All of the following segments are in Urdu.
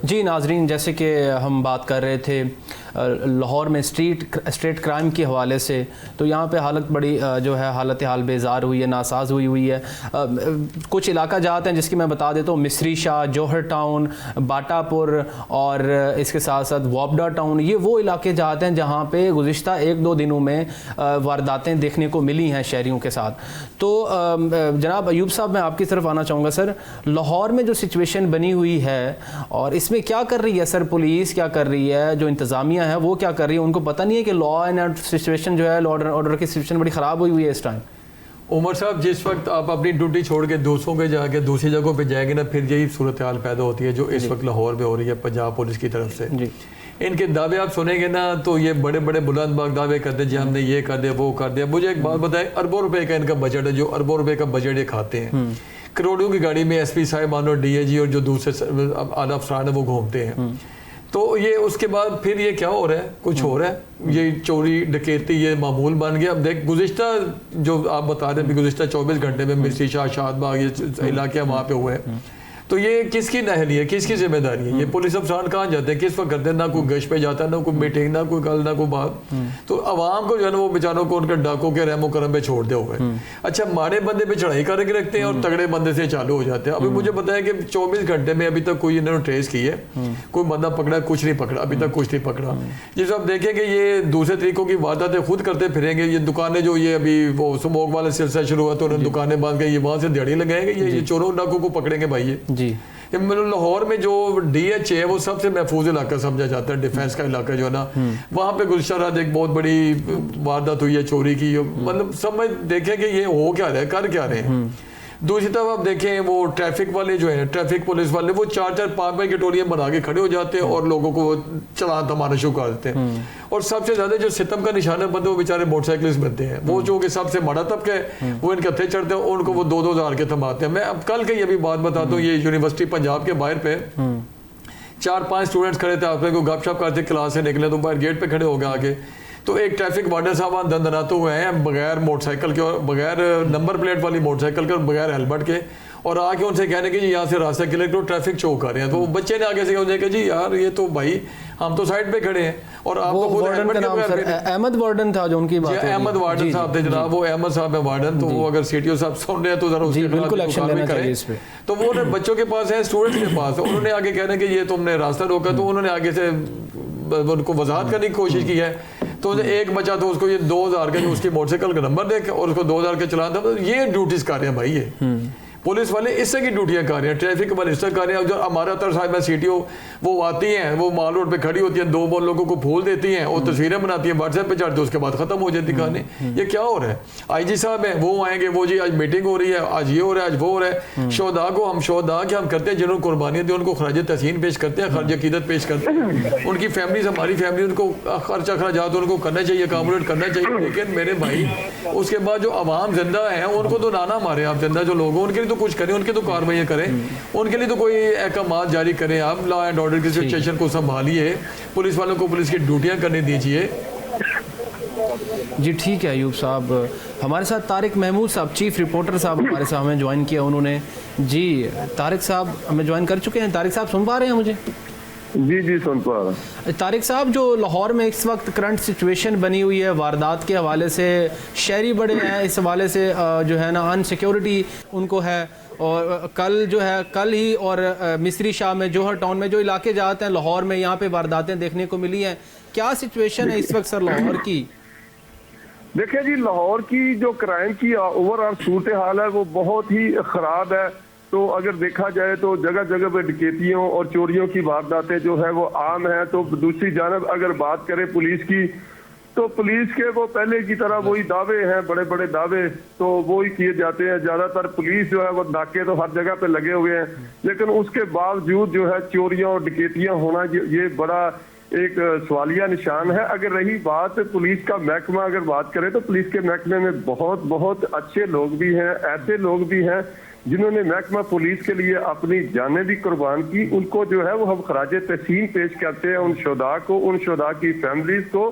جی ناظرین، جیسے کہ ہم بات کر رہے تھے لاہور میں اسٹریٹ کرائم کے حوالے سے، تو یہاں پہ حالت بڑی جو ہے حالت حال بیزار ہوئی ہے، ناساز ہوئی ہے۔ کچھ علاقہ جات ہیں جس کی میں بتا دیتا ہوں، مصری شاہ، جوہر ٹاؤن، باٹا پور اور اس کے ساتھ ساتھ وابڈا ٹاؤن، یہ وہ علاقے جات ہیں جہاں پہ گزشتہ 1-2 دنوں میں وارداتیں دیکھنے کو ملی ہیں شہریوں کے ساتھ۔ تو جناب ایوب صاحب، میں آپ کی طرف آنا چاہوں گا سر، لاہور میں جو سچویشن بنی ہوئی ہے اور اس میں کیا کر رہی ہے سر؟ پولیس کیا کر رہی ہے؟ جو انتظامیہ ہے وہ کیا کر رہی ہے؟ ان کو پتہ نہیں ہے کہ لا اینڈ سچویشن جو ہے، لا اینڈ آرڈر کی سچویشن بڑی خراب ہوئی ہے اس ٹائم؟ عمر صاحب، جس وقت آپ اپنی ڈیوٹی چھوڑ کے دوسروں کے جا کے دوسری جگہوں پہ جائیں گے نا، پھر یہی صورتحال پیدا ہوتی ہے جو اس وقت لاہور میں ہو رہی ہے پنجاب پولیس کی طرف سے۔ ان کے دعوے آپ سنیں گے نا تو یہ بڑے بڑے بلند باغ دعوے کرتے ہیں، جی ہم نے یہ کر دیا وہ کر دیا۔ مجھے ایک بات بتائیں، اربوں روپے کا ان کا بجٹ ہے، جو اربوں روپے کا بجٹ یہ کھاتے ہیں، کروڑوں کی گاڑی میں ایس پی صاحبان اور ڈی اے جی اور جو دوسرے اعلیٰ افسران ہیں وہ گھومتے ہیں۔ تو یہ اس کے بعد پھر یہ کیا ہو رہا ہے؟ کچھ ہو رہا ہے، یہ چوری ڈکیتی یہ معمول بن گیا۔ اب دیکھ، گزشتہ جو آپ بتا رہے ہیں گزشتہ 24 گھنٹے میں مصری شاہ، شاد باغ، یہ علاقے وہاں پہ ہوئے ہیں، تو یہ کس کی نااہلی ہے، کس کی ذمہ داری ہے؟ یہ پولیس افسران کہاں جاتے ہیں، کس وقت کرتے ہیں؟ نہ کوئی گشت پہ جاتا ہے، نہ کوئی میٹنگ، نہ کوئی گل، نہ کوئی بات۔ تو عوام کو جو ہے نا وہ بیچاروں کو ان کے ڈاکوں کے رحم و کرم پہ چھوڑ دے ہوئے۔ اچھا، ماڑے بندے پہ چڑھائی کر کے رکھتے ہیں اور تگڑے بندے سے چالو ہو جاتے ہیں۔ ابھی مجھے بتائیں کہ 24 گھنٹے میں ابھی تک کوئی انہوں نے ٹریس کی ہے؟ کوئی بندہ پکڑا؟ کچھ نہیں پکڑا، ابھی تک کچھ نہیں پکڑا۔ جس آپ دیکھیں کہ یہ دوسرے طریقوں کی وارداتیں خود کرتے پھریں گے۔ یہ دکانیں جو یہ ابھی وہ سموک والے سلسلہ شروع ہوا تو انہوں نے دکانیں باندھ کے یہ وہاں سے دیہڑی لگائیں گے، یہ چوروں ڈاکوں کو پکڑیں گے بھائی۔ جی، لاہور میں جو ڈی ایچ ہے وہ سب سے محفوظ علاقہ سمجھا جاتا ہے، ڈیفینس کا علاقہ جو ہے نا، وہاں پہ گزشتہ رات ایک بہت بڑی واردات ہوئی ہے چوری کی۔ مطلب سمجھ دیکھیں کہ یہ ہو کیا رہا ہے، کر کیا رہے ہیں۔ دوسری طرف آپ دیکھیں وہ ٹریفک والے جو ہیں، ٹریفک پولیس والے، وہ 4-4 5 کی ٹولیاں بنا کے کھڑے ہو جاتے ہیں اور لوگوں کو چلان تھمانا شروع کر دیتے ہیں۔ اور سب سے زیادہ جو ستم کا نشانہ بنتے وہ بیچارے موٹر سائیکلسٹ بنتے ہیں، وہ جو کہ سب سے بڑا طبقہ ہے، وہ ان کے ہتھے چڑھتے ہیں، ان کو وہ 2-2 ہزار کے تھماتے ہیں۔ میں اب کل کی یہ بھی بات بتاتا ہوں، یہ یونیورسٹی پنجاب کے باہر پہ 4-5 اسٹوڈنٹس کھڑے تھے، آپ نے کوئی گپ شپ کرتے کلاس سے نکلے تو باہر گیٹ پہ کھڑے ہو گئے آگے، تو ایک ٹریفک وارڈن صاحب دندناتے ہوئے ہیں بغیر موٹر سائیکل کے اور بغیر نمبر پلیٹ والی موٹر سائیکل کے اور بغیر ہیلمٹ کے، اور آ کے ان سے کہنے کہ جی یہاں سے راستہ کلیئر کرو، ٹریفک چوک کر رہے ہیں۔ تو وہ بچے نے آگے سے کہا کہ جی یار یہ تو بھائی ہم تو سائڈ پہ کھڑے ہیں، اور آپ تو خود احمد وارڈن تھا جو ان کی بات ہے، احمد وارڈن صاحب تھے جناب، وہ احمد صاحب ہے وارڈن، تو وہ اگر سی ٹی او صاحب سن رہے ہیں تو ذرا اس کے بالکل ایکشن لینا چاہیے اس پہ۔ تو وہ بچوں کے پاس ہے، اسٹوڈنٹس کے پاس ہے، انہوں نے آگے کہنا کہ یہ تم نے راستہ روکا، تو انہوں نے آگے سے ان کو وضاحت کرنے کی کوشش کی ہے۔ تو ایک بچہ تو اس کو یہ 2000 کا جو اس کی موٹر سائیکل کا نمبر دے اور اس کو 2000 کا چلان تھا، یہ ڈیوٹیز کر رہے ہیں بھائی، یہ پولیس والے اس سے کی ڈیوٹیاں کر رہے ہیں، ٹریفک کے منسٹر کر رہے ہیں۔ جو ہمارا تر صاحب سی ٹی او وہ آتی ہیں، وہ مال روڈ پہ کھڑی ہوتی ہیں، 2 لوگوں کو پھول دیتی ہیں اور تصویریں بناتی ہیں، واٹس ایپ پہ چڑھتے، اس کے بعد ختم ہو جاتی کہانی۔ یہ کیا ہو رہا ہے؟ آئی جی صاحب ہیں، وہ آئیں گے، وہ جی آج میٹنگ ہو رہی ہے، آج یہ ہو رہا ہے، آج وہ ہو رہا ہے۔ شہداء کو ہم شہداء کے ہم کرتے ہیں، جنہوں نے قربانیاں دی ان کو خراج تحسین پیش کرتے ہیں، خراج عقیدت پیش کرتے ہیں۔ ان کی فیملیز، ہماری فیملی، ان کو خرچ اخراجات ان کو کرنا چاہیے، اکاموڈیٹ کرنا چاہیے۔ لیکن میرے بھائی اس کے بعد جو عوام زندہ ہیں ان کو تو نانا مارے آپ، زندہ جو لوگ ہیں ان کے لیے تو کچھ کریں، ان کے تو کارروائیاں کریں، ان کے لیے تو کوئی احکامات جاری کریں۔ آپ لا اینڈ آرڈر کی سچویشن کو سنبھالیے، پولیس والوں کو پولیس کی ڈیوٹیاں کرنے دیجیے۔ جی ٹھیک ہے ایوب صاحب، ہمارے ساتھ طارق محمود صاحب، چیف رپورٹر صاحب ہمارے ساتھ ہمیں جوائن کیا انہوں نے۔ جی طارق صاحب ہمیں جوائن کر چکے ہیں۔ طارق صاحب سن پا رہے ہیں مجھے؟ جی سن پا رہا ہوں۔ طارق صاحب، جو لاہور میں اس وقت کرنٹ سچویشن بنی ہوئی ہے واردات کے حوالے سے، شہری بڑے ہیں اس حوالے سے جو ہے نا ان سیکیورٹی ان کو ہے، اور کل جو ہے کل ہی اور مصری شاہ میں، جوہر ٹاؤن میں جو علاقے جاتے ہیں لاہور میں، یہاں پہ وارداتیں دیکھنے کو ملی ہیں۔ کیا سچویشن ہے اس وقت سر لاہور کی؟ دیکھیں جی، لاہور کی جو کرائم کی اوور آل صورتحال ہے وہ بہت ہی خراب ہے۔ تو اگر دیکھا جائے تو جگہ جگہ پہ ڈکیتیوں اور چوریوں کی وارداتیں جو ہے وہ عام ہیں۔ تو دوسری جانب اگر بات کریں پولیس کی، تو پولیس کے وہ پہلے کی طرح وہی دعوے ہیں، بڑے بڑے دعوے تو وہی کیے جاتے ہیں۔ زیادہ تر پولیس جو ہے وہ ناکے تو ہر جگہ پہ لگے ہوئے ہیں، لیکن اس کے باوجود جو ہے چوریاں اور ڈکیتیاں ہونا یہ بڑا ایک سوالیہ نشان ہے۔ اگر رہی بات پولیس کا محکمہ، اگر بات کریں تو پولیس کے محکمے میں بہت اچھے لوگ بھی ہیں، ایسے لوگ بھی ہیں جنہوں نے محکمہ پولیس کے لیے اپنی جانیں بھی قربان کی۔ ان کو جو ہے وہ ہم خراج تحسین پیش کرتے ہیں، ان شہداء کو، ان شہداء کی فیملیز کو۔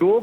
2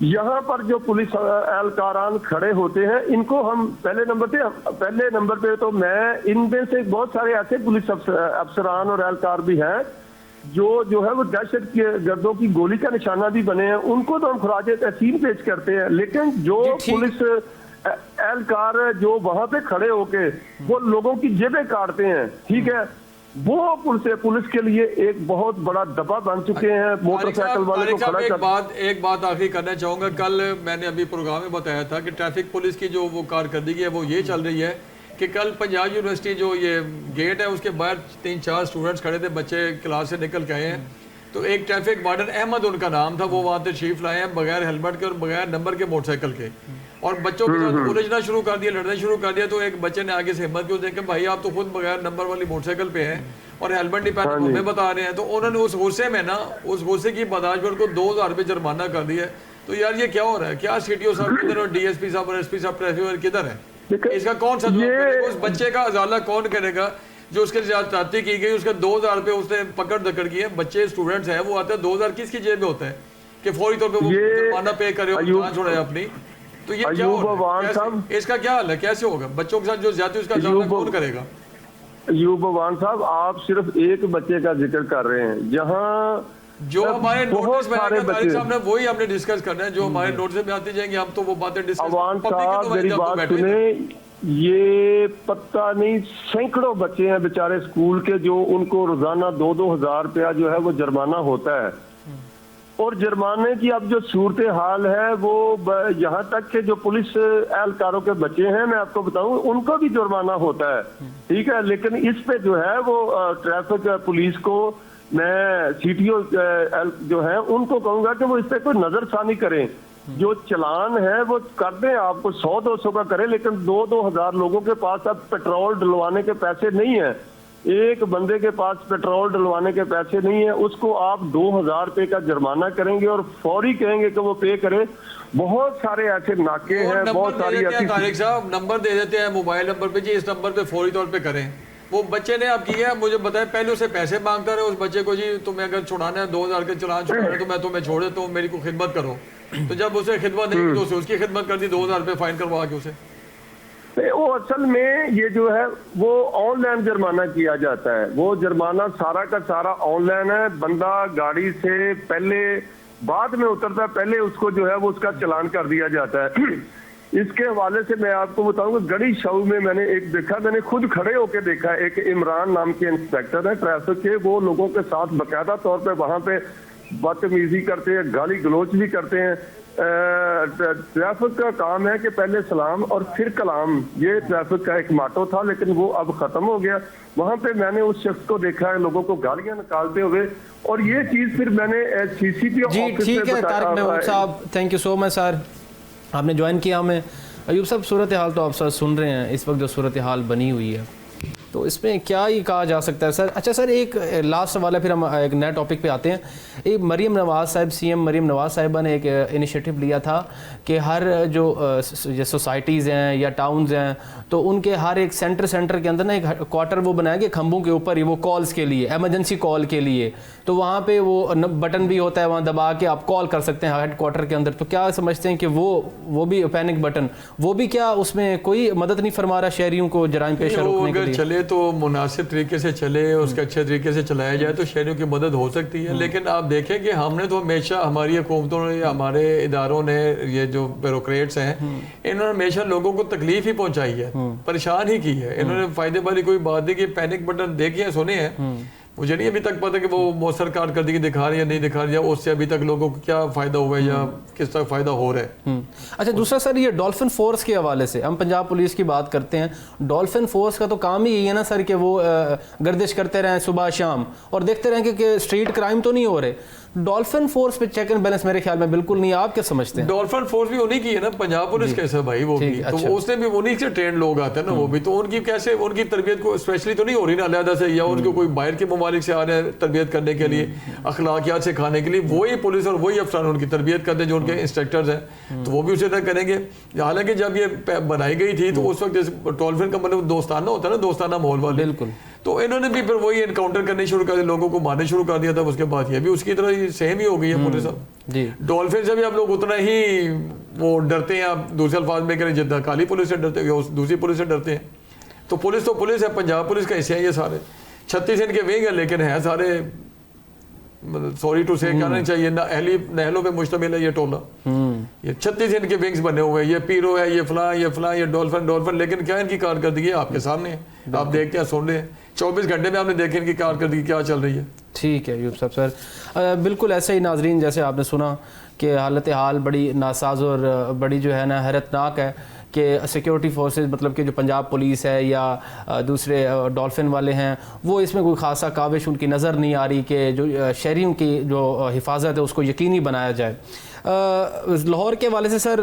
یہاں پر جو پولیس اہلکاران کھڑے ہوتے ہیں ان کو ہم پہلے نمبر پہ تو میں ان میں سے بہت سارے ایسے پولیس افسران اور اہلکار بھی ہیں جو ہے وہ دہشت گردوں کی گولی کا نشانہ بھی بنے ہیں، ان کو تو ہم خراج تحسین پیش کرتے ہیں، لیکن جو پولیس اہلکار جو وہاں پہ کھڑے ہو کے وہ لوگوں کی جیبیں کاٹتے ہیں، ٹھیک ہے، وہ پولیس کے لیے ایک بہت بڑا دبا بن چکے ہیں۔ موٹر سائیکل والے کو کھڑا ایک بات آخری کرنا چاہوں گا، کل میں نے ابھی پروگرام میں بتایا تھا کہ ٹریفک پولیس کی جو وہ کارکردگی ہے وہ یہ چل رہی ہے کہ کل پنجاب یونیورسٹی جو یہ گیٹ ہے اس کے باہر 3-4 اسٹوڈنٹس کھڑے تھے، بچے کلاس سے نکل کے آئے ہیں، تو ایک ٹریفک وارڈن احمد ان کا نام تھا، وہ وہاں تشریف لائے ہیں بغیر ہیلمٹ کے اور بغیر نمبر کے موٹر سائیکل کے، اور بچوں کے ساتھ الجھنا شروع کر دیا، لڑنا شروع کر دیا، تو ایک بچے نے آگے سے ہمت کی کہ بھائی آپ تو خود بغیر نمبر والی موٹر سائیکل پہ ہیں اور ہیلمٹ نہیں پہنے ہمیں بتا رہے ہیں، تو انہوں نے اس غصے میں نا اس غصے کی برداشت پر کو 2000 روپے جرمانہ کر دیا ہے۔ تو یار یہ کیا ہو رہا ہے؟ کیا سی ٹی او صاحب کدھر اور ڈی ایس پی صاحب اور ایس پی صاحب ٹریفک کدھر ہے؟ اس کا کون سا جواب کرے گا؟ اس بچے کا ازالہ کون کرے گا جو اس کے زیادتی کی گئی؟ اس کا 2000 روپے اس نے پکڑ دکڑ کی ہے، بچے اسٹوڈنٹس ہیں، وہ آتے ہیں 2000 کس کی جیب میں ہوتا ہے کہ فوری طور پہ وہ جرمانہ پے کرے اور جان چھوڑے اپنی؟ تو یہ کیا ہو رہا ہے؟ اس کا کیا حل ہے؟ کیسے ہوگا؟ بچوں کے ساتھ جو زیادتی اس کا ازالہ کون کرے گا؟ ایوب بوان صاحب آپ صرف ایک بچے کا ذکر کر رہے ہیں، جہاں جو ہمارے نوٹس میں آئے گا طارق صاحب نے وہی ہم نے ڈسکس کرنا ہے، جو ہمارے نوٹس میں آتی جائیں گے ہم تو وہ باتیں ڈسکس عوان صاحب میری بات سنیں، یہ پتہ نہیں سینکڑوں بچے ہیں بیچارے اسکول کے جو ان کو روزانہ 2,000 روپیہ جو ہے وہ جرمانہ ہوتا ہے، اور جرمانے کی اب جو صورتحال ہے وہ یہاں تک کہ جو پولیس اہلکاروں کے بچے ہیں میں آپ کو بتاؤں ان کو بھی جرمانہ ہوتا ہے، ٹھیک ہے، لیکن اس پہ جو ہے وہ ٹریفک پولیس کو میں سی ٹی او جو ہے ان کو کہوں گا کہ وہ اس پہ کوئی نظر ثانی کریں، جو چلان ہے وہ کر دیں، آپ کو 100-200 کا کریں، لیکن 2,000 لوگوں کے پاس اب پیٹرول ڈلوانے کے پیسے نہیں ہیں، ایک بندے کے پاس پیٹرول ڈلوانے کے پیسے نہیں ہیں، اس کو آپ 2,000 روپے کا جرمانہ کریں گے اور فوری کہیں گے کہ وہ پے کرے۔ بہت سارے ایسے ناکے ہیں، بہت ساری ایسی طارق صاحب نمبر دے دیتے ہیں موبائل نمبر پہ، جی اس نمبر پہ فوری طور پہ کریں، وہ بچے نے اب کیا ہے مجھے بتائیں، پہلے اسے پیسے مانگتا رہے اس بچے کو، جی تمہیں اگر چھڑانا ہے 2,000 کے چلان چھڑانا ہے تو میں تمہیں چھوڑ دیتا ہوں، میری کو خدمت کرو، تو جب اسے خدمت نہیں تو اسے اس کی خدمت کر دی 2,000 روپے فائن کروا کے اسے۔ وہ اصل میں یہ جو ہے وہ آن لائن جرمانہ کیا جاتا ہے، وہ جرمانہ سارا کا سارا آن لائن ہے، بندہ گاڑی سے پہلے بعد میں اترتا ہے، پہلے اس کو جو ہے وہ اس کا چلان کر دیا جاتا ہے۔ اس کے حوالے سے میں آپ کو بتاؤں گا گڑی شو میں میں نے ایک دیکھا، میں نے خود کھڑے ہو کے دیکھا، ایک عمران نام کے انسپیکٹر ہے ٹریفک کے، وہ لوگوں کے ساتھ باقاعدہ طور پہ وہاں پہ بدتمیزی کرتے ہیں، گالی گلوچ بھی کرتے ہیں۔ ٹریفک کا کام ہے کہ پہلے سلام اور پھر کلام، یہ ٹریفک کا ایک ماٹو تھا، لیکن وہ اب ختم ہو گیا۔ وہاں پہ میں نے اس شخص کو دیکھا ہے لوگوں کو گالیاں نکالتے ہوئے، اور یہ چیز پھر میں نے سی سی پی جی ٹھیک ہے طارق محمود صاحب، تھینک یو سو مچ سر، آپ نے جوائن کیا ہمیں۔ ایوب صاحب صورتحال تو آپ سر سن رہے ہیں، اس وقت جو صورتحال بنی ہوئی ہے تو اس میں کیا ہی کہا جا سکتا ہے سر؟ اچھا سر ایک لاسٹ سوال ہے، پھر ہم ایک نئے ٹاپک پہ آتے ہیں۔ ایک مریم نواز صاحب، سی ایم مریم نواز صاحبہ نے ایک انیشیٹو لیا تھا کہ ہر جو سوسائٹیز ہیں یا ٹاؤنز ہیں تو ان کے ہر ایک سینٹر کے اندر نا ایک کوارٹر وہ بنایا کہ کھمبوں کے اوپر ہی وہ کالز کے لیے، ایمرجنسی کال کے لیے، تو وہاں پہ وہ بٹن بھی ہوتا ہے، وہاں دبا کے آپ کال کر سکتے ہیں ہیڈ کوارٹر کے اندر۔ تو کیا سمجھتے ہیں کہ وہ بھی پینک بٹن، وہ بھی کیا اس میں کوئی مدد نہیں فرما رہا شہریوں کو جرائم پیشہ روکنے کے لیے؟ چلے تو مناسب طریقے سے چلے، اس کے اچھے طریقے سے چلایا جائے تو شہریوں کی مدد ہو سکتی ہے، لیکن آپ دیکھیں کہ ہم نے تو ہمیشہ ہماری حکومتوں نے، ہمارے اداروں نے، یہ جو بیوروکریٹس ہیں انہوں نے ہمیشہ لوگوں کو تکلیف ہی پہنچائی ہے، پریشان ہی کی ہے، انہوں نے فائدے والی کوئی بات نہیں کہ پینک بٹن دیکھے ہیں، سنے ہیں، مجھے نہیں ابھی تک پتہ کہ وہ مؤثر کارکردگی دکھا رہی ہے نہیں دکھا رہی ہے، اس سے ابھی تک لوگوں کو کیا فائدہ ہوا ہے یا کس طرح فائدہ ہو رہا ہے۔ اچھا دوسرا سر یہ ڈولفن فورس کے حوالے سے ہم پنجاب پولیس کی بات کرتے ہیں، ڈولفن فورس کا تو کام ہی یہی ہے نا سر کہ وہ گردش کرتے رہیں صبح شام اور دیکھتے رہیں کہ اسٹریٹ کرائم تو نہیں ہو رہے۔ ڈولفن فورس پہ چیک اینڈ بیلنس میرے خیال میں بالکل نہیں، آپ کیا سمجھتے ہیں؟ ڈولفن فورس بھی انہی کی ہے نا، پنجاب پولیس کیسا بھائی وہ بھی تو اس نے بھی انہی سے ٹرینڈ لوگ آتے ہیں نا، وہ بھی تو ان کی کیسے ان کی تربیت کو اسپیشلی تو نہیں ہو رہی نا علیحدہ سے، یا ان کو کوئی باہر کے ممالک سے آ رہے ہیں تربیت کرنے کے لیے، اخلاقیات سکھانے کے لیے، وہی پولیس اور وہی افسران ان کی تربیت کرتے ہیں جو ان کے انسٹرکٹرز ہیں، تو وہ بھی اسی طرح کریں گے۔ حالانکہ جب یہ بنائی گئی تھی تو اس وقت ڈولفن کا مطلب دوستانہ ہوتا ہے نا، دوستانہ ماحول والے، بالکل، تو انہوں نے بھی پھر وہی انکاؤنٹر کرنے شروع کر دیا, لوگوں کو مارنے شروع کر دیا تھا. اس کے بعد یہ بھی اس کی طرح سیم ہی ہو گئی ہے پولیس صاحب. جی ڈولفن سے بھی آپ لوگ اتنا ہی وہ ڈرتے ہیں, آپ دوسرے الفاظ میں کریں جتنا کالی پولیس سے ڈرتے ہیں دوسری پولیس سے ڈرتے ہیں. تو پولیس ہے, پنجاب پولیس کا حصہ ہے یہ سارے. 36 ان کے ونگ ہیں لیکن ہیں سارے, سوری ٹو سے کہنا نہیں چاہیے, نہلوں پہ مشتمل ہے یہ ٹولہ. یہ 36 ان کے ونگز بنے ہوئے ہیں, یہ پیرو ہے, یہ فلاں, یہ ڈولفن. لیکن کیا ان کی کارکردگی آپ کے سامنے ہے, آپ دیکھتے ہیں, سن رہے ہیں. 24 گھنٹے میں آپ نے دیکھیں ان کی کارکردگی کیا چل رہی ہے. ٹھیک ہے ایوب صاحب. سر بالکل ایسے ہی ناظرین جیسے آپ نے سنا کہ حالت حال بڑی ناساز اور بڑی جو ہے نا حیرت ناک ہے کہ سیکیورٹی فورسز مطلب کہ جو پنجاب پولیس ہے یا دوسرے ڈولفن والے ہیں وہ اس میں کوئی خاصا کاوش ان کی نظر نہیں آ رہی کہ جو شہریوں کی جو حفاظت ہے اس کو یقینی بنایا جائے. لاہور کے حوالے سے سر,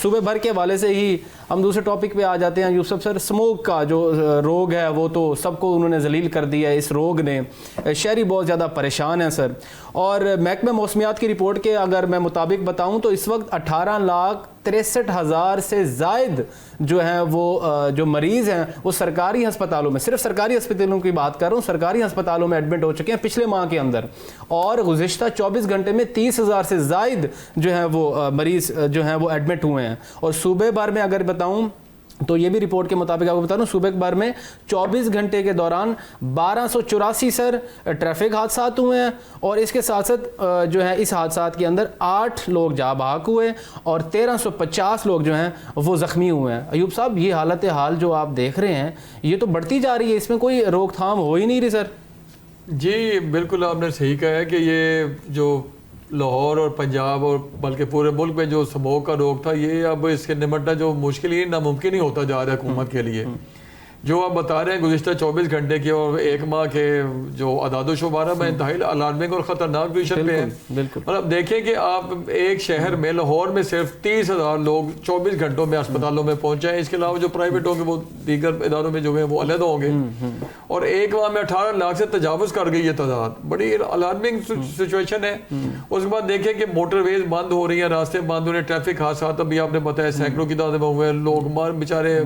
صوبے بھر کے حوالے سے ہی ہم دوسرے ٹاپک پہ آ جاتے ہیں ایوب صاحب. سر اسموک کا جو روگ ہے وہ تو سب کو انہوں نے ذلیل کر دیا ہے. اس روگ نے شہری بہت زیادہ پریشان ہیں سر. اور محکمہ موسمیات کی رپورٹ کے اگر میں مطابق بتاؤں تو اس وقت 18,63,000 سے زائد جو ہیں وہ جو مریض ہیں وہ سرکاری ہسپتالوں میں, صرف سرکاری ہسپتالوں کی بات کر رہا ہوں, سرکاری ہسپتالوں میں ایڈمٹ ہو چکے ہیں پچھلے ماہ کے اندر. اور گزشتہ 24 گھنٹے میں 30,000 سے زائد جو ہیں وہ مریض جو ہیں وہ ایڈمٹ ہوئے ہیں. اور صوبے بھر میں اگر بتاؤں تو یہ بھی رپورٹ کے مطابق آپ کو بتا رہا ہوں, صوبے بھر میں 24 گھنٹے کے دوران 1284 سر ٹریفک حادثات ہوئے ہیں. اور اس کے ساتھ ساتھ جو ہے اس حادثات کے اندر 8 لوگ جاں بحق ہوئے اور 1350 لوگ جو ہیں وہ زخمی ہوئے ہیں. ایوب صاحب یہ حالت حال جو آپ دیکھ رہے ہیں یہ تو بڑھتی جا رہی ہے, اس میں کوئی روک تھام ہو ہی نہیں رہی سر. جی بالکل آپ نے صحیح کہا ہے کہ یہ جو لاہور اور پنجاب اور بلکہ پورے ملک میں جو اسموک کا روگ تھا یہ اب اس کے نمٹنا جو مشکل ہی ناممکن ہی ہوتا جا رہا ہے حکومت کے لیے. جو آپ بتا رہے ہیں گزشتہ 24 گھنٹے کے اور ایک ماہ کے جو اعداد و شمار میں انتہائی الارمنگ اور خطرناک پوزیشن پہ ہیں. اور اب دیکھیں کہ آپ ایک شہر میں لاہور میں صرف 30,000 لوگ 24 گھنٹوں میں اسپتالوں میں پہنچے ہیں. اس کے علاوہ جو پرائیویٹ ہوں گے وہ دیگر اداروں میں جو ہیں وہ علیحدہ ہوں گے. اور ایک ماہ میں 18 لاکھ سے تجاوز کر گئی یہ تعداد, بڑی الارمنگ سچویشن ہے. اس کے بعد دیکھیں کہ موٹر ویز بند ہو رہی ہیں, راستے بند ہو رہے ہیں, ٹریفک حادثات ابھی آپ نے بتایا سینکڑوں کی تعداد میں ہوئے, لوگ مار بیچارے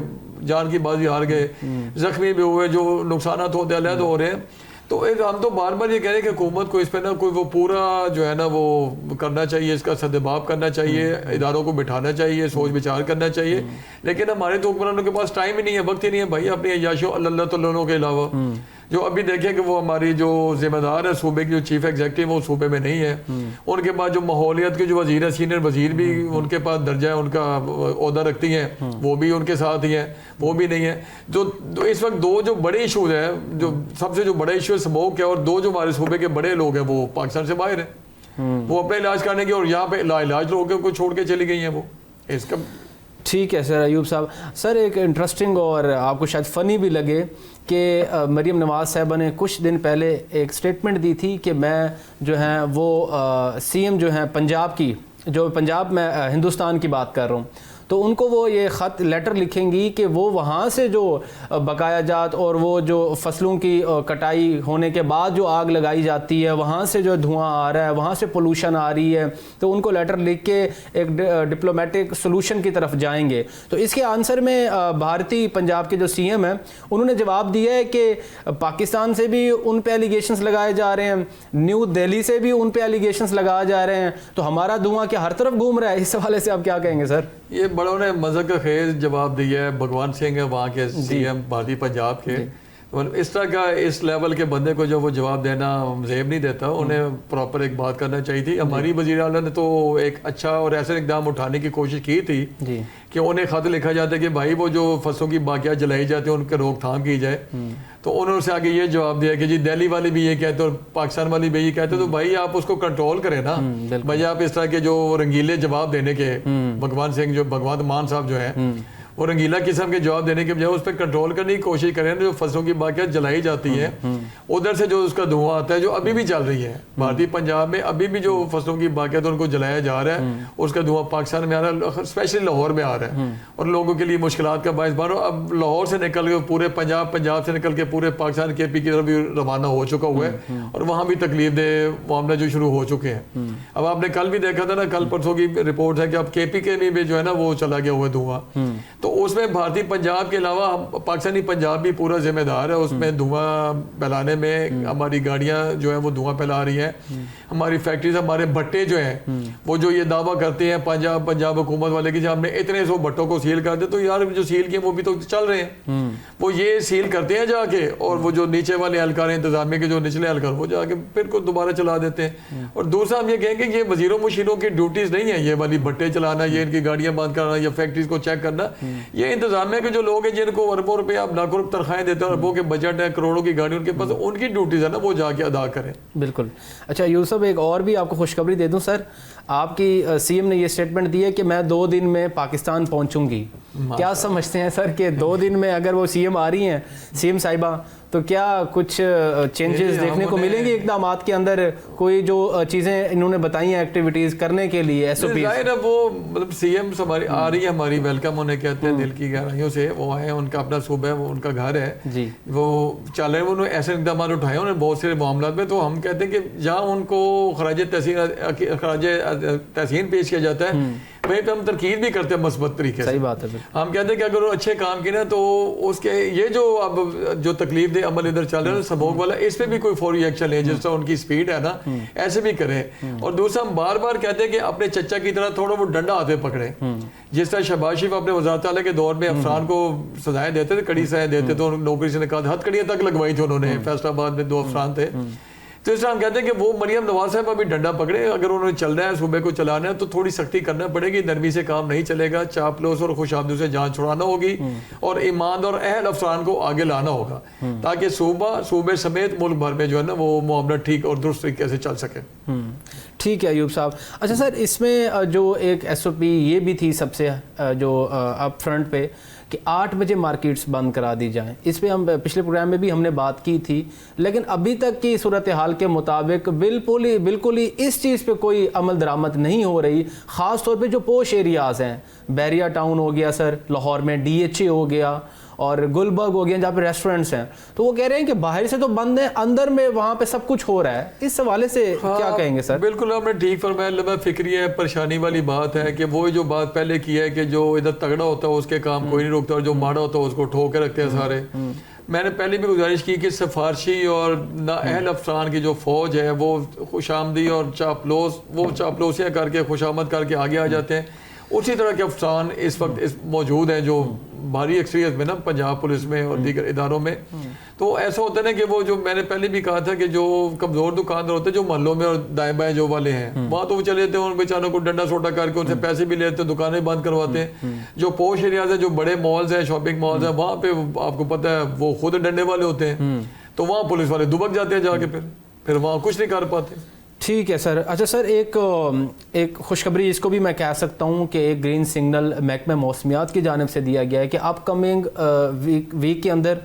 جان کی بازی ہار گئے, زخمی بھی ہوئے, جو نقصانات ہوتے علیحدہ ہو رہے ہیں. تو ہم تو بار بار یہ کہہ رہے ہیں کہ حکومت کو اس پہ نا کوئی وہ پورا جو ہے نا وہ کرنا چاہیے, اس کا سدباب کرنا چاہیے, اداروں کو بٹھانا چاہیے, سوچ بچار کرنا چاہیے. لیکن ہمارے تو حکمرانوں کے پاس ٹائم ہی نہیں ہے, وقت ہی نہیں ہے بھائی اپنی عیاشوں اللہ تعالیٰ کے علاوہ. جو ابھی دیکھیں کہ وہ ہماری جو ذمہ دار ہے صوبے کی جو چیف ایگزیکٹو وہ صوبے میں نہیں ہے. ان کے بعد جو ماحولیات کے جو وزیر ہے, سینئر وزیر بھی ان کے پاس درجہ ہے, ان کا عہدہ رکھتی ہیں, وہ بھی ان کے ساتھ ہی ہیں, وہ بھی نہیں ہے. جو اس وقت دو جو بڑے ایشوز ہیں, جو سب سے جو بڑا ایشو ہے اسموک ہے, اور دو جو ہمارے صوبے کے بڑے لوگ ہیں وہ پاکستان سے باہر ہیں, وہ اپنے علاج کرنے کے, اور یہاں پہ لاعلاج لوگوں کو چھوڑ کے چلی گئی ہیں وہ. اس کا ٹھیک ہے سر. ایوب صاحب سر ایک انٹرسٹنگ اور آپ کو شاید فنی بھی لگے کہ مریم نواز صاحبہ نے کچھ دن پہلے ایک سٹیٹمنٹ دی تھی کہ میں جو ہیں وہ سی ایم جو ہیں پنجاب کی, جو پنجاب میں ہندوستان کی بات کر رہا ہوں, تو ان کو وہ یہ خط لیٹر لکھیں گی کہ وہ وہاں سے جو بقایا جات اور وہ جو فصلوں کی کٹائی ہونے کے بعد جو آگ لگائی جاتی ہے وہاں سے جو دھواں آ رہا ہے, وہاں سے پولوشن آ رہی ہے, تو ان کو لیٹر لکھ کے ایک ڈپلومیٹک سلوشن کی طرف جائیں گے. تو اس کے آنسر میں بھارتی پنجاب کے جو سی ایم ہیں انہوں نے جواب دیا ہے کہ پاکستان سے بھی ان پہ ایلیگیشنز لگائے جا رہے ہیں, نیو دہلی سے بھی ان پہ ایلیگیشنز لگائے جا رہے ہیں, تو ہمارا دھواں کیا ہر طرف گھوم رہا ہے؟ اس حوالے سے آپ کیا کہیں گے سر؟ یہ بڑوں نے مذہب کا خیز جواب دیا ہے. بھگوان سنگھ ہے وہاں کے سی ایم بھارتی پنجاب کے. اس طرح کا اس لیول کے بندے کو جو وہ جواب دینا زیب نہیں دیتا, انہیں پراپر ایک بات کرنا چاہیے تھی. ہماری وزیر اعلیٰ نے تو ایک اچھا اور ایسا اقدام اٹھانے کی کوشش کی تھی کہ انہیں خط لکھا جاتا ہے کہ بھائی وہ جو فصلوں کی باقیات جلائی جاتی ہیں ان کے روک تھام کی جائے. تو انہوں نے سے آگے یہ جواب دیا کہ جی دہلی والے بھی یہ کہتے اور پاکستان والی بھی یہ کہتے, تو بھائی آپ اس کو کنٹرول کریں نا بھائی. آپ اس طرح کے جو رنگیلے جواب دینے کے, بھگوان سنگھ جو بھگوان مان صاحب جو ہیں وہ رنگیلا قسم کے جواب دینے کے بجائے اس پہ کنٹرول کرنے کی کوشش کریں. جو فصلوں کی باقیات جلائی جاتی ہیں ادھر سے جو اس کا دھواں آتا ہے جو ابھی بھی چل رہی ہے بھارتی پنجاب میں, ابھی بھی جو فصلوں کی باقیات ان کو جلایا جا رہا ہے, اس کا دھواں پاکستان میں آ رہا ہے, اسپیشلی لاہور میں آ رہا ہے اور لوگوں کے لیے مشکلات کا باعث بن رہا ہے. اب لاہور سے نکل کے پورے پنجاب سے نکل کے پورے پاکستان کے پی کی طرف بھی روانہ ہو چکا ہوا ہے اور وہاں بھی تکلیف دہ معاملہ جو شروع ہو چکے ہیں. اب آپ نے کل بھی دیکھا تھا نا, کل پرسوں کی رپورٹ ہے کہ اب کے پی کے میں بھی جو ہے نا وہ چلا گیا ہوا دھواں. تو اس میں بھارتی پنجاب کے علاوہ پاکستانی پنجاب بھی پورا ذمہ دار ہے. اس میں دھواں پھیلانے میں ہماری گاڑیاں جو ہیں وہ دھواں پھیلا رہی ہیں, ہماری فیکٹریز, ہمارے بھٹے جو ہیں وہ جو یہ دعویٰ کرتے ہیں پنجاب حکومت والے کہ ہم نے اتنے 100 بھٹوں کو سیل کر دے, تو یار جو سیل کیے وہ بھی تو چل رہے ہیں. وہ یہ سیل کرتے ہیں جا کے, اور وہ جو نیچے والے اہلکار ہیں انتظامیہ کے جو نچلے اہلکار وہ جا کے پھر کو دوبارہ چلا دیتے ہیں. اور دوسرا ہم یہ کہیں گے یہ وزیروں مشیروں کی ڈیوٹیز نہیں ہیں یہ والی بھٹے چلانا, یہ ان کی گاڑیاں بند کرنا یا فیکٹریز کو چیک کرنا. یہ انتظامیہ کے جو لوگ ہیں جن کو اربوں روپے آپ لاکھوں روپے تنخواہیں دیتے ہیں, اربوں کے بجٹ ہے, کروڑوں کی گاڑی ان کے پاس, ان کی ڈیوٹیز ہے نا وہ جا کے ادا کریں. بالکل. اچھا یوسف, ایک اور بھی آپ کو خوشخبری دے دوں سر, آپ کی سی ایم نے یہ اسٹیٹمنٹ دی ہے کہ میں 2 دن میں پاکستان پہنچوں گی. کیا سمجھتے ہیں سر کہ 2 دن میں اگر وہ سی ایم آ رہی ہیں, سی ایم صاحبہ, تو کیا کچھ چینجز دیکھنے کو ملیں گے اقدامات کے اندر؟ کوئی جو چیزیں انہوں نے بتائی ہیں ایکٹیویٹیز کرنے کے لیے, ایس او پی؟ ظاہر ہے وہ مطلب سی ایم ہماری آ رہی ہے, ہماری ویلکم انہیں کہتے ہیں دل کی گہرائیوں سے. وہ آئے ہیں, ان کا اپنا صوبہ ہے, وہ ان کا گھر ہے, جی وہ چل رہے ہیں, انہوں نے ایسے اقدامات اٹھائے انہوں نے بہت سے معاملات میں. تو ہم کہتے ہیں کہ جہاں ان کو خراج تحسین پیش کیا جاتا ہے وہیں پہ ہم ترکیب بھی کرتے ہیں مثبت طریقے سے. صحیح بات ہے. ہم کہتے ہیں کہ اگر وہ اچھے کام کی نا تو اس کے یہ جو اب جو تکلیف دہ عمل ادھر چل رہا ہے سبوک والا, اس پہ بھی کوئی فوری ایکشن لے, جس طرح ان کی سپیڈ ہے نا ایسے بھی کریں. اور دوسرا ہم بار بار کہتے ہیں کہ اپنے چچا کی طرح تھوڑا وہ ڈنڈا ہاتھ میں پکڑیں. جس طرح شہباز شریف اپنے وزارت اعلیٰ کے دور میں افسران کو سزائیں دیتے تھے, کڑی سزائیں دیتے تھے, نوکری سے نکال, ہتھ کڑیاں تک لگوائی تھی انہوں نے. فیصل آباد میں 2 افسران تھے. تو اس طرح ہم کہتے ہیں کہ وہ مریم نواز صاحب ابھی ڈنڈا پکڑے, اگر انہوں نے چلنا ہے صوبے کو چلانا ہے تو تھوڑی سختی کرنا پڑے گی, نرمی سے کام نہیں چلے گا. چاپلوس اور خوش آمدیوں سے جان چھڑانا ہوگی اور ایماندار اور اہل افسران کو آگے لانا ہوگا تاکہ صوبے سمیت ملک بھر میں جو ہے نا وہ معاملہ ٹھیک اور درست طریقے سے چل سکے. ٹھیک ہے ایوب صاحب. اچھا سر, اس میں جو ایک ایس او پی یہ بھی تھی سب سے جو اپ فرنٹ پہ کہ 8 بجے مارکیٹس بند کرا دی جائیں. اس پہ ہم پچھلے پروگرام میں بھی ہم نے بات کی تھی, لیکن ابھی تک کی صورتحال کے مطابق بالکل ہی اس چیز پہ کوئی عمل درآمد نہیں ہو رہی. خاص طور پہ جو پوش ایریاز ہیں, بیریا ٹاؤن ہو گیا سر, لاہور میں ڈی ایچ اے ہو گیا اور گلبرگ ہو گیا جہاں پہ ریسٹورنٹس ہیں, تو وہ کہہ رہے ہیں کہ باہر سے تو بند ہیں, اندر میں وہاں پہ سب کچھ ہو رہا ہے. اس حوالے سے کیا کہیں گے سر؟ بالکل آپ نے ٹھیک فرمایا. لمبا فکری ہے, پریشانی والی بات ہے کہ وہ جو بات پہلے کی ہے کہ جو ادھر تگڑا ہوتا ہے اس کے کام کوئی نہیں روکتا اور جو ماڑا ہوتا ہے اس کو ٹھو کے رکھتے ہیں سارے. میں نے پہلے بھی گزارش کی کہ سفارشی اور نااہل افسران کی جو فوج ہے وہ خوش آمدی اور چاپلوسیاں کر کے خوش آمد کر کے آگے آ جاتے ہیں. اسی طرح کے افسران اس وقت موجود ہیں جو بھاری اکثریت میں نا پنجاب پولیس میں اور دیگر اداروں میں. تو ایسا ہوتا ہے نا کہ وہ جو میں نے پہلے بھی کہا تھا کہ جو کمزور دکاندار ہوتے ہیں جو محلوں میں اور دائیں بائیں جو والے ہیں وہاں تو وہ چلے جاتے ہیں, ان بیچاروں کو ڈنڈا سوٹا کر کے ان سے پیسے بھی لیتے ہیں, دکانیں بند کرواتے ہیں. جو پوش ایریاز ہیں, جو بڑے مالز ہیں, شاپنگ مالز ہیں, وہاں پہ آپ کو پتہ ہے وہ خود ڈنڈے والے ہوتے ہیں, تو وہاں پولیس والے دبک جاتے ہیں جا کے, پھر وہاں کچھ نہیں کر پاتے. ٹھیک ہے سر. اچھا سر, ایک خوشخبری اس کو بھی میں کہہ سکتا ہوں کہ ایک گرین سگنل محکمہ موسمیات کی جانب سے دیا گیا ہے کہ اپ کمنگ ویک کے اندر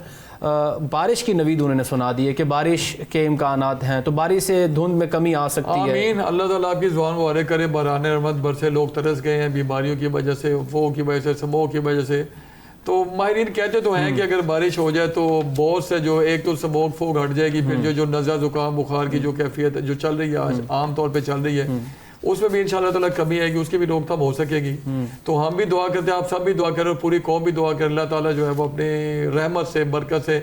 بارش کی نوید انہوں نے سنا دی ہے کہ بارش کے امکانات ہیں, تو بارش سے دھند میں کمی آ سکتی ہے. آمین. اللہ تعالیٰ آپ کی زبان مبارک کرے. باران رحمت برسے, لوگ ترس گئے ہیں بیماریوں کی وجہ سے, وفو کی وجہ سے, سموگ کی وجہ سے. تو ماہرین کہتے تو ہیں کہ اگر بارش ہو جائے تو بہت سے جو ایک تو سموگ فوگ ہٹ جائے گی, پھر جو نزلہ زکام بخار کی جو کیفیت جو چل رہی ہے آج عام طور پہ چل رہی ہے اس میں بھی انشاءاللہ تعالیٰ کمی آئے گی, اس کی بھی روک تھام ہو سکے گی. تو ہم بھی دعا کرتے ہیں, آپ سب بھی دعا کریں اور پوری قوم بھی دعا کریں اللہ تعالیٰ جو ہے وہ اپنی رحمت سے برکت سے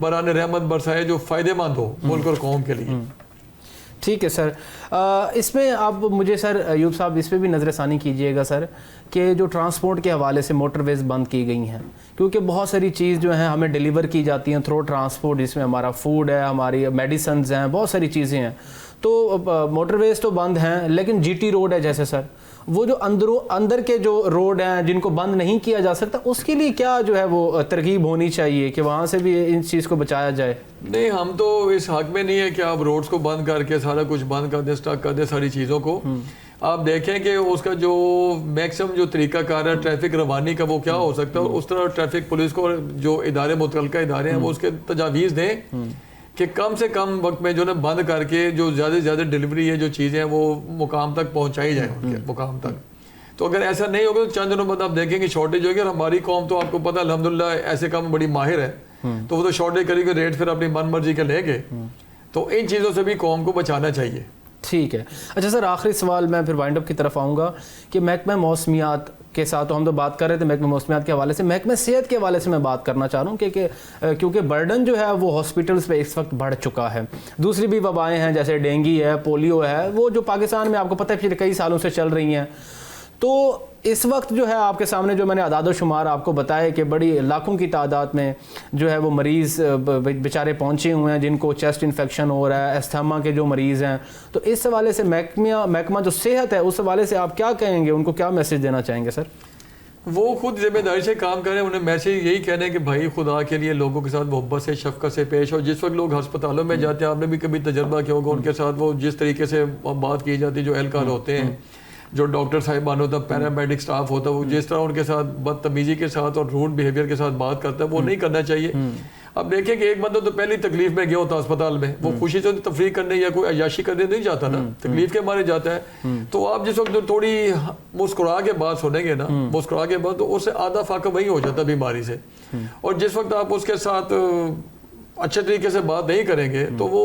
بران رحمت برسائے جو فائدے مند ہو ملک اور قوم کے لیے. ٹھیک ہے سر. اس میں آپ مجھے سر ایوب صاحب اس پہ بھی نظر ثانی کیجئے گا سر کہ جو ٹرانسپورٹ کے حوالے سے موٹر ویز بند کی گئی ہیں, کیونکہ بہت ساری چیز جو ہیں ہمیں ڈیلیور کی جاتی ہیں تھرو ٹرانسپورٹ, جس میں ہمارا فوڈ ہے, ہماری میڈیسنز ہیں, بہت ساری چیزیں ہیں. تو موٹر ویز تو بند ہیں, لیکن جی ٹی روڈ ہے جیسے سر, وہ جو اندر کے جو روڈ ہیں جن کو بند نہیں کیا جا سکتا, اس کے لیے کیا جو ہے وہ ترغیب ہونی چاہیے کہ وہاں سے بھی ان چیز کو بچایا جائے؟ نہیں, ہم تو اس حق میں نہیں ہے کہ آپ روڈز کو بند کر کے سارا کچھ بند کر دیں, سٹاک کر دیں ساری چیزوں کو. آپ دیکھیں کہ اس کا جو میکسم جو طریقہ کار ہے ٹریفک روانی کا وہ کیا ہو سکتا ہے, اور اس طرح ٹریفک پولیس کو جو ادارے متعلقہ ادارے ہیں وہ اس کے تجاویز دیں کہ کم سے کم وقت میں جو نا بند کر کے جو زیادہ سے زیادہ ڈیلیوری ہے جو چیزیں ہیں وہ مقام تک پہنچائی جائیں ان کے مقام تک. تو اگر ایسا نہیں ہوگا تو چند دنوں بعد آپ دیکھیں گے شارٹیج ہوگی, اور ہماری قوم تو آپ کو پتہ الحمدللہ ایسے کام بڑی ماہر ہے, تو وہ تو شارٹیج کرے گا, ریٹ پھر اپنی من مرضی کے لیں گے. تو ان چیزوں سے بھی قوم کو بچانا چاہیے. ٹھیک ہے. اچھا سر, آخری سوال میں پھر وائنڈ اپ کی طرف آؤں گا کہ محکمہ موسمیات کے ساتھ تو ہم تو بات کر رہے تھے محکمہ موسمیات کے حوالے سے، محکمہ صحت کے حوالے سے میں بات کرنا چاہ رہا ہوں کیونکہ برڈن جو ہے وہ ہاسپٹلس پہ اس وقت بڑھ چکا ہے. دوسری بھی وبائیں ہیں جیسے ڈینگی ہے، پولیو ہے، وہ جو پاکستان میں آپ کو پتہ ہے پچھلے کئی سالوں سے چل رہی ہیں. تو اس وقت جو ہے آپ کے سامنے جو میں نے اعداد و شمار آپ کو بتایا کہ بڑی لاکھوں کی تعداد میں جو ہے وہ مریض بیچارے پہنچے ہوئے ہیں جن کو چیسٹ انفیکشن ہو رہا ہے، استھما کے جو مریض ہیں. تو اس حوالے سے محکمہ جو صحت ہے اس حوالے سے آپ کیا کہیں گے، ان کو کیا میسج دینا چاہیں گے سر؟ وہ خود ذمہ داری سے کام کریں. انہیں میسج یہی کہنا ہے کہ بھائی خدا کے لیے لوگوں کے ساتھ محبت سے، شفقت سے پیش ہو. جس وقت لوگ ہسپتالوں میں جاتے ہیں، آپ نے بھی کبھی تجربہ کیا ہوگا، ان کے ساتھ وہ جس طریقے سے بات کی جاتی ہے، جو اہلکار ہوتے ہیں، جو ڈاکٹر صاحبان ہوتا ہے، پیرامیڈک سٹاف ہوتا ہے، وہ جس طرح ان کے ساتھ بدتمیزی کے ساتھ اور روڈ بیہیویئر کے ساتھ بات کرتا ہے، وہ نہیں کرنا چاہیے. اب دیکھیں کہ ایک بندہ تو پہلی تکلیف میں گیا ہوتا اسپتال میں، وہ خوشی سے تفریح کرنے یا کوئی عیاشی کرنے نہیں جاتا نا، تکلیف کے مارے جاتا ہے. تو آپ جس وقت تھوڑی مسکرا کے بات سنیں گے نا، مسکرا کے بعد تو اس سے آدھا فاقہ وہی ہو جاتا بیماری سے. اور جس وقت آپ اس کے ساتھ اچھے طریقے سے بات نہیں کریں گے تو وہ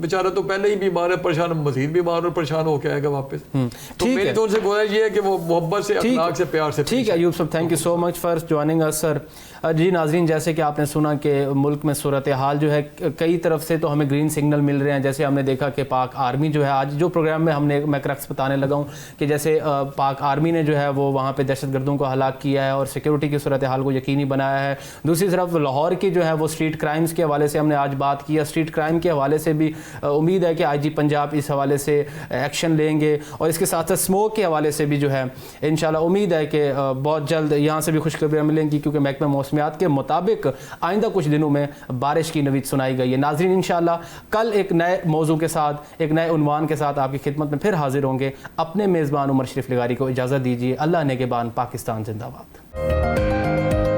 بیچارہ تو پہلے ہی بیمار ہے، پریشان، مزید بیمار اور پریشان ہو کے آئے گا واپس. تو میری تو ان سے گزارش یہ ہے کہ وہ محبت سے، اخلاق سے، پیار سے. ٹھیک ہے ایوب صاحب، thank you so much for joining us sir. جی ناظرین، جیسے کہ آپ نے سنا کہ ملک میں صورتحال جو ہے کئی طرف سے تو ہمیں گرین سگنل مل رہے ہیں. جیسے ہم نے دیکھا کہ پاک آرمی جو ہے، آج جو پروگرام میں میں کرکس بتانے لگا ہوں کہ جیسے پاک آرمی نے جو ہے وہ وہاں پہ دہشت گردوں کو ہلاک کیا ہے اور سیکیورٹی کی صورتحال کو یقینی بنایا ہے. دوسری طرف لاہور کی جو ہے وہ اسٹریٹ کرائمز کے حوالے سے ہم نے آج بات کیا. اسٹریٹ کرائم کے حوالے سے بھی امید ہے کہ آئی جی پنجاب اس حوالے سے ایکشن لیں گے، اور اس کے ساتھ ساتھ اسموک کے حوالے سے بھی جو ہے انشاءاللہ امید ہے کہ بہت جلد یہاں سے بھی خوشخبریاں ملیں گی، کیونکہ محکمہ موسمیات کے مطابق آئندہ کچھ دنوں میں بارش کی نوید سنائی گئی ہے. ناظرین، انشاءاللہ کل ایک نئے موضوع کے ساتھ، ایک نئے عنوان کے ساتھ آپ کی خدمت میں پھر حاضر ہوں گے. اپنے میزبان عمر شریف لغاری کو اجازت دیجیے. اللہ نگہبان. پاکستان زندہ باد.